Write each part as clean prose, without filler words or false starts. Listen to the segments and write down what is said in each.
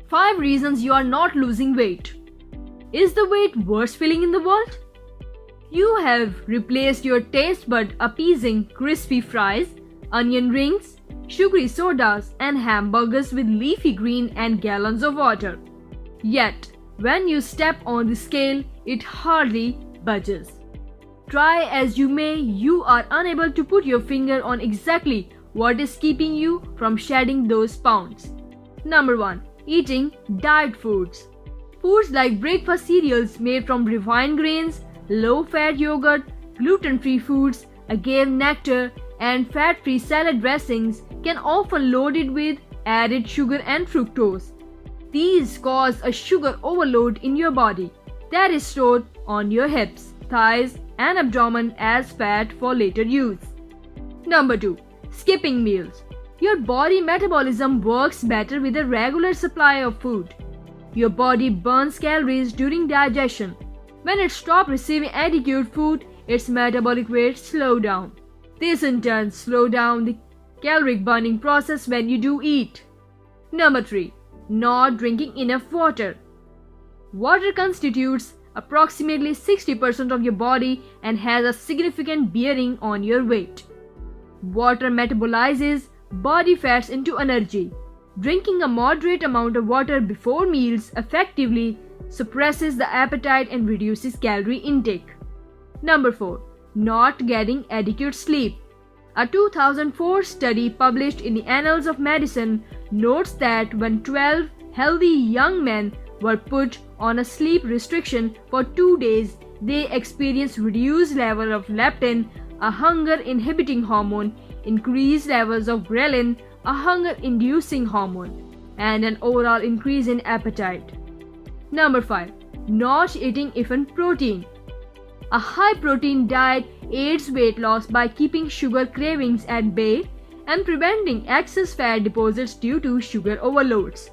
5 reasons you are not losing weight. Is the weight worst feeling in the world? You have replaced your taste bud appeasing crispy fries, onion rings, sugary sodas, and hamburgers with leafy green and gallons of water. Yet, when you step on the scale, it hardly budges. Try as you may, you are unable to put your finger on exactly what is keeping you from shedding those pounds. Number 1. Eating diet foods. Foods like breakfast cereals made from refined grains, low-fat yogurt, gluten-free foods, agave nectar, and fat-free salad dressings can often loaded with added sugar and fructose. These cause a sugar overload in your body that is stored on your hips, thighs, and abdomen as fat for later use. Number 2. Skipping meals. Your body metabolism works better with a regular supply of food. Your body burns calories during digestion. When it stops receiving adequate food, its metabolic rate slows down. This in turn slows down the caloric burning process when you do eat. Number 3. Not drinking enough water. Water constitutes approximately 60% of your body and has a significant bearing on your weight. Water metabolizes body fats into energy. Drinking a moderate amount of water before meals effectively suppresses the appetite and reduces calorie intake. Number 4. Not getting adequate sleep. A 2004 study published in the Annals of Medicine notes that when 12 healthy young men were put on a sleep restriction for 2 days, they experienced reduced level of leptin, a hunger-inhibiting hormone, increased levels of ghrelin, a hunger-inducing hormone, and an overall increase in appetite. Number 5. Not eating enough protein. A high-protein diet aids weight loss by keeping sugar cravings at bay and preventing excess fat deposits due to sugar overloads.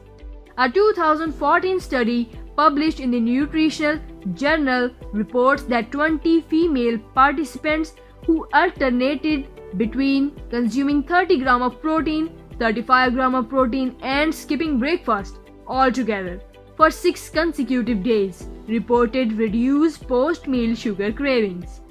A 2014 study published in the Nutritional Journal reports that 20 female participants who alternated between consuming 30 grams of protein, 35 grams of protein, and skipping breakfast altogether for 6 consecutive days reported reduced post-meal sugar cravings.